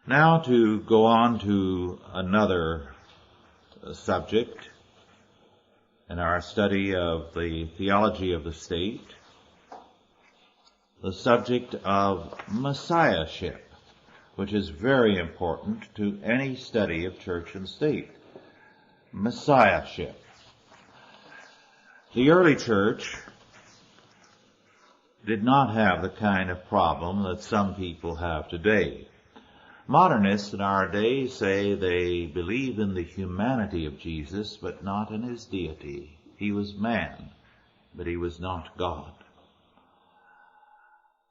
Now to go on to another subject in our study of the theology of the state, the subject of Messiahship, which is very important to any study of church and state. Messiahship. The early church did not have the kind of problem that some people have today. Modernists in our day say they believe in the humanity of Jesus, but not in his deity. He was man, but he was not God.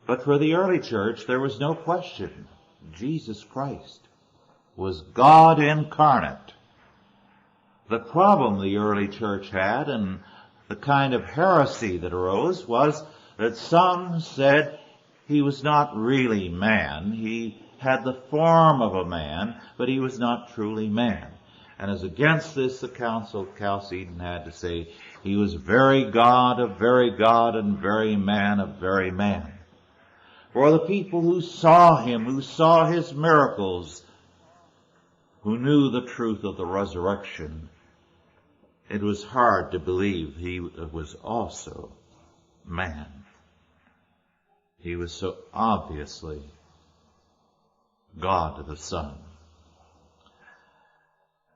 But for the early church, there was no question. Jesus Christ was God incarnate. The problem the early church had, and the kind of heresy that arose, was that some said he was not really man. He had the form of a man, but he was not truly man. And as against this, the Council of Chalcedon had to say he was very God of very God and very man of very man. For the people who saw him, who saw his miracles, who knew the truth of the resurrection, it was hard to believe he was also man. He was so obviously God the Son.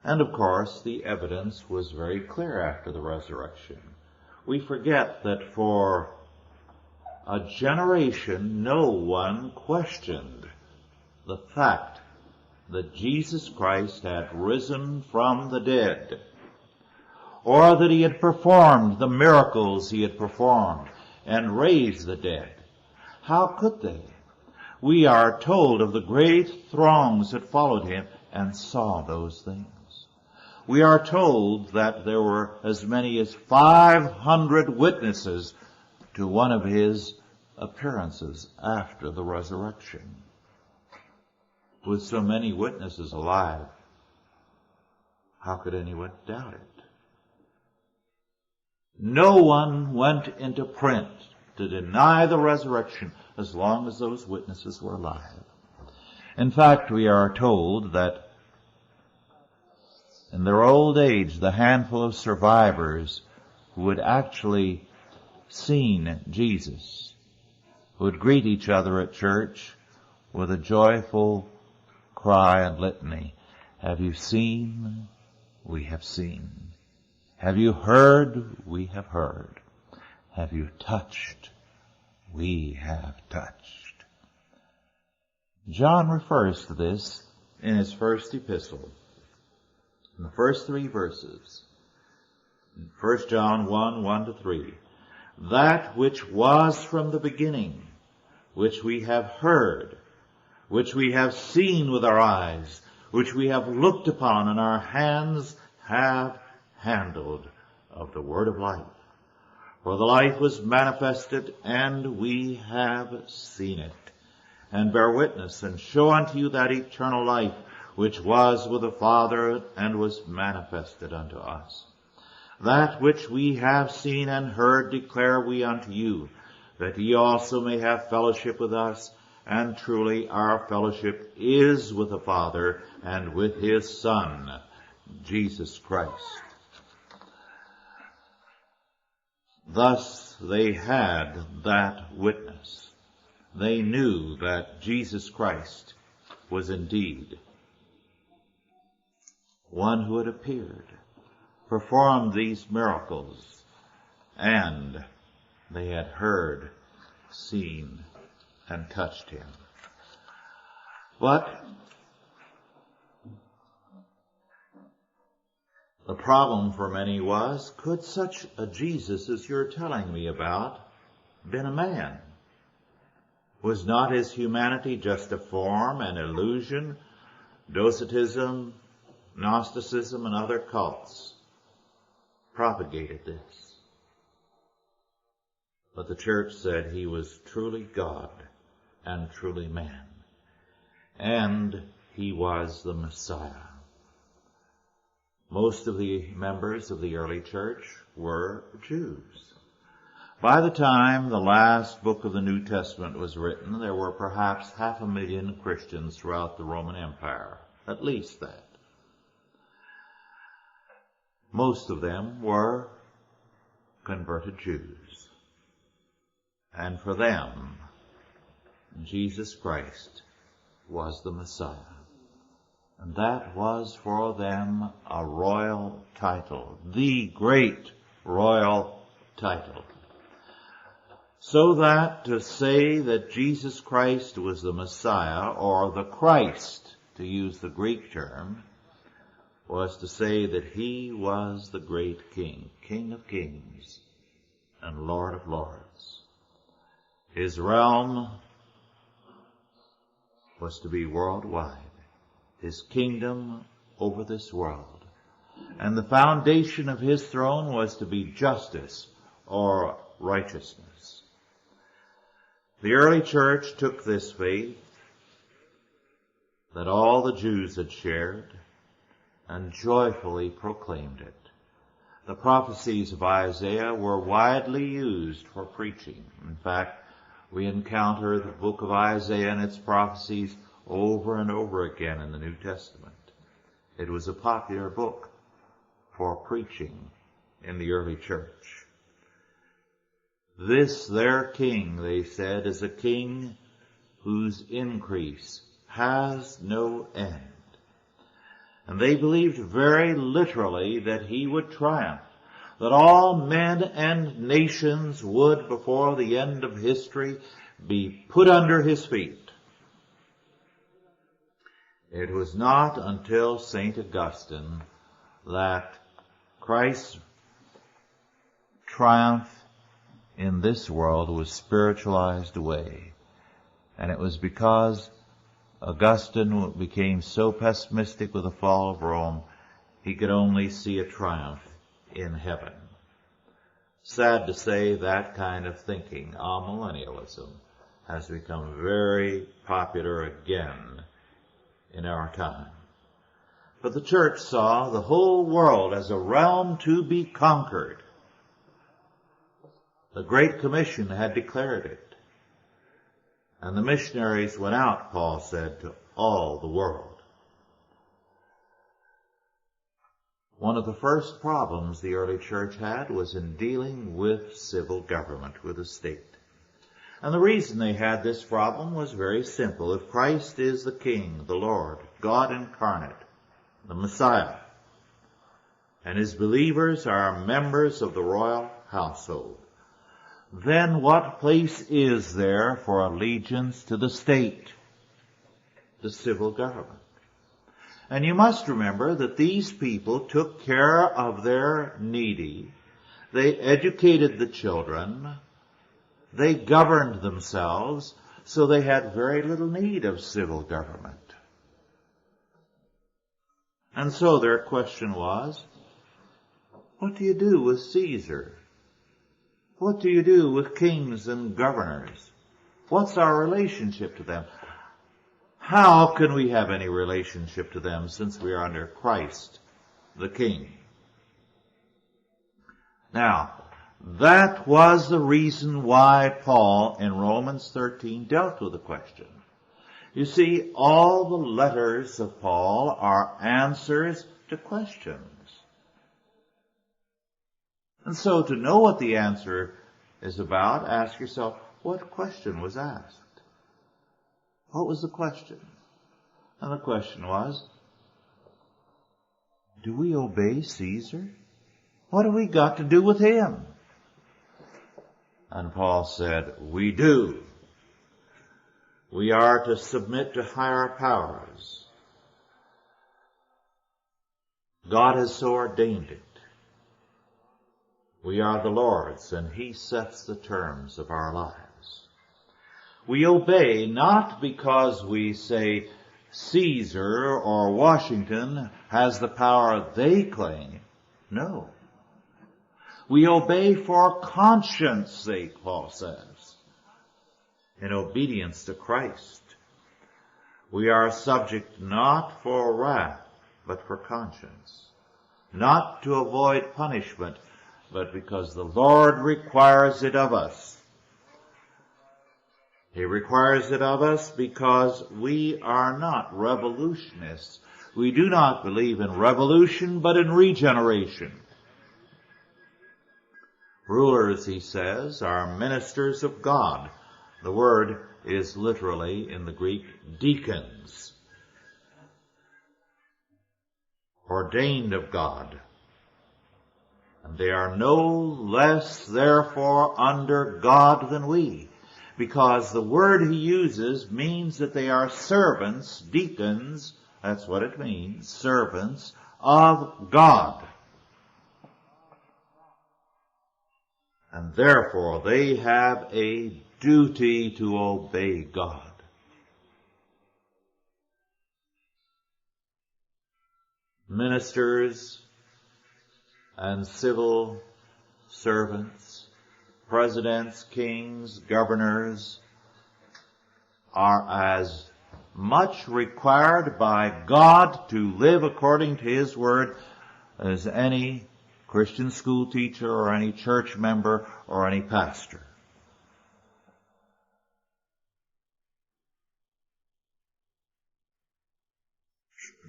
And of course, the evidence was very clear after the resurrection. We forget that for a generation, no one questioned the fact that Jesus Christ had risen from the dead, or that he had performed the miracles he had performed and raised the dead. How could they? We are told of the great throngs that followed him and saw those things. We are told that there were as many as 500 witnesses to one of his appearances after the resurrection. With so many witnesses alive, how could anyone doubt it? No one went into print to deny the resurrection as long as those witnesses were alive. In fact, we are told that in their old age, the handful of survivors who had actually seen Jesus would greet each other at church with a joyful cry and litany. Have you seen? We have seen. Have you heard? We have heard. Have you touched? We have touched. John refers to this in his first epistle, in the first 3 verses. In 1 John 1:1-3. That which was from the beginning, which we have heard, which we have seen with our eyes, which we have looked upon and our hands have handled of the word of life. For the life was manifested, and we have seen it, and bear witness, and show unto you that eternal life which was with the Father and was manifested unto us. That which we have seen and heard declare we unto you, that ye also may have fellowship with us, and truly our fellowship is with the Father and with his Son, Jesus Christ. Thus they had that witness. They knew that Jesus Christ was indeed one who had appeared, performed these miracles, and they had heard, seen, and touched him. But the problem for many was, could such a Jesus as you're telling me about been a man? Was not his humanity just a form, an illusion? Docetism, Gnosticism, and other cults propagated this. But the church said he was truly God and truly man. And he was the Messiah. Most of the members of the early church were Jews. By the time the last book of the New Testament was written, there were perhaps 500,000 Christians throughout the Roman Empire. At least that. Most of them were converted Jews. And for them, Jesus Christ was the Messiah. And that was for them a royal title, the great royal title. So that to say that Jesus Christ was the Messiah, or the Christ, to use the Greek term, was to say that he was the great King, King of kings and Lord of lords. His realm was to be worldwide, his kingdom over this world. And the foundation of his throne was to be justice or righteousness. The early church took this faith that all the Jews had shared and joyfully proclaimed it. The prophecies of Isaiah were widely used for preaching. In fact, we encounter the book of Isaiah and its prophecies over and over again in the New Testament. It was a popular book for preaching in the early church. This their king, they said, is a king whose increase has no end. And they believed very literally that he would triumph, that all men and nations would, before the end of history, be put under his feet. It was not until St. Augustine that Christ's triumph in this world was spiritualized away. And it was because Augustine became so pessimistic with the fall of Rome, he could only see a triumph in heaven. Sad to say, that kind of thinking, amillennialism, has become very popular again in our time. But the church saw the whole world as a realm to be conquered. The Great Commission had declared it. And the missionaries went out, Paul said, to all the world. One of the first problems the early church had was in dealing with civil government, with the state. And the reason they had this problem was very simple. If Christ is the King, the Lord, God incarnate, the Messiah, and his believers are members of the royal household, then what place is there for allegiance to the state, the civil government? And you must remember that these people took care of their needy. They educated the children. They governed themselves, so they had very little need of civil government. And so their question was, what do you do with Caesar? What do you do with kings and governors? What's our relationship to them? How can we have any relationship to them since we are under Christ, the King? Now, that was the reason why Paul in Romans 13 dealt with the question. You see, all the letters of Paul are answers to questions. And so to know what the answer is about, ask yourself, what question was asked? What was the question? And the question was, do we obey Caesar? What have we got to do with him? And Paul said, we do. We are to submit to higher powers. God has so ordained it. We are the Lord's, and he sets the terms of our lives. We obey not because we say Caesar or Washington has the power they claim. No. We obey for conscience sake, Paul says, in obedience to Christ. We are subject not for wrath, but for conscience. Not to avoid punishment, but because the Lord requires it of us. He requires it of us because we are not revolutionists. We do not believe in revolution, but in regeneration. Rulers, he says, are ministers of God. The word is literally, in the Greek, deacons, ordained of God. And they are no less, therefore, under God than we, because the word he uses means that they are servants, deacons, that's what it means, servants of God. And therefore they have a duty to obey God. Ministers and civil servants, presidents, kings, governors, are as much required by God to live according to his word as any Christian school teacher or any church member or any pastor.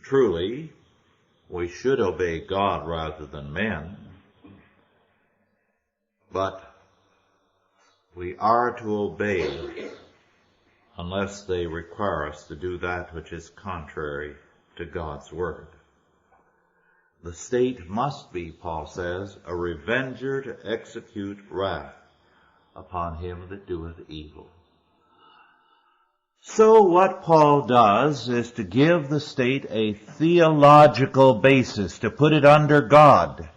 Truly, we should obey God rather than men, but we are to obey unless they require us to do that which is contrary to God's word. The state must be, Paul says, a revenger to execute wrath upon him that doeth evil. So what Paul does is to give the state a theological basis, to put it under God,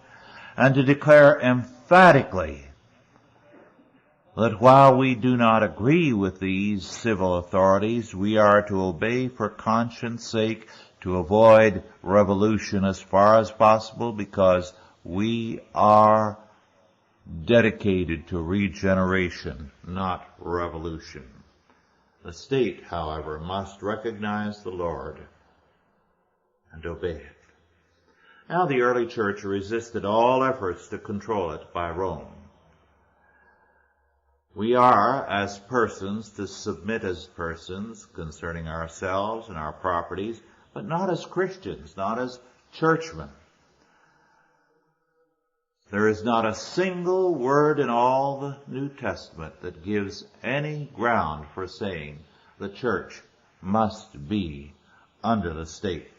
and to declare emphatically that while we do not agree with these civil authorities, we are to obey for conscience sake, to avoid revolution as far as possible, because we are dedicated to regeneration, not revolution. The state, however, must recognize the Lord and obey it. Now, the early church resisted all efforts to control it by Rome. We are, as persons, to submit as persons concerning ourselves and our properties, but not as Christians, not as churchmen. There is not a single word in all the New Testament that gives any ground for saying the church must be under the state.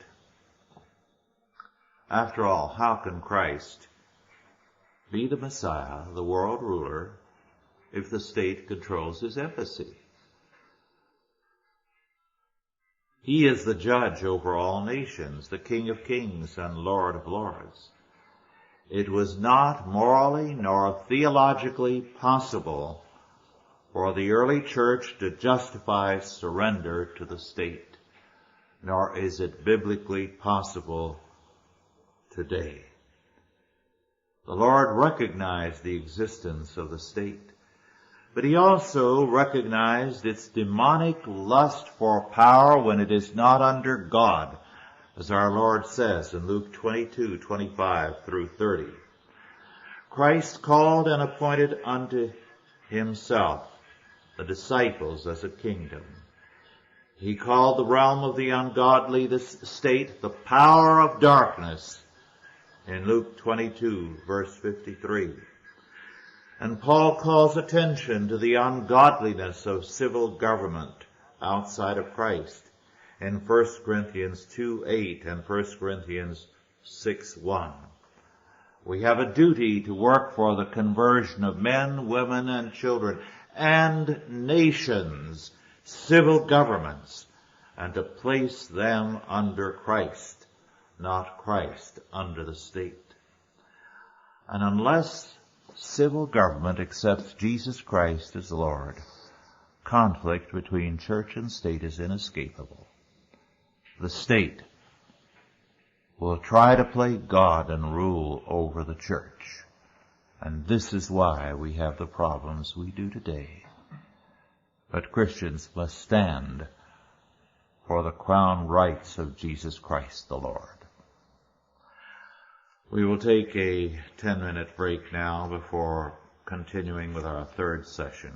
After all, how can Christ be the Messiah, the world ruler, if the state controls his embassy? He is the judge over all nations, the King of kings and Lord of lords. It was not morally nor theologically possible for the early church to justify surrender to the state, nor is it biblically possible today. The Lord recognized the existence of the state, but he also recognized its demonic lust for power when it is not under God, as our Lord says in Luke 22:25 through 30. Christ called and appointed unto himself the disciples as a kingdom. He called the realm of the ungodly, this state, the power of darkness, in Luke 22, verse 53. And Paul calls attention to the ungodliness of civil government outside of Christ in 1 Corinthians 2:8 and 1 Corinthians 6:1. We have a duty to work for the conversion of men, women, and children, and nations, civil governments, and to place them under Christ, not Christ under the state. And unless civil government accepts Jesus Christ as Lord, conflict between church and state is inescapable. The state will try to play God and rule over the church. And this is why we have the problems we do today. But Christians must stand for the crown rights of Jesus Christ the Lord. We will take a 10-minute break now before continuing with our third session.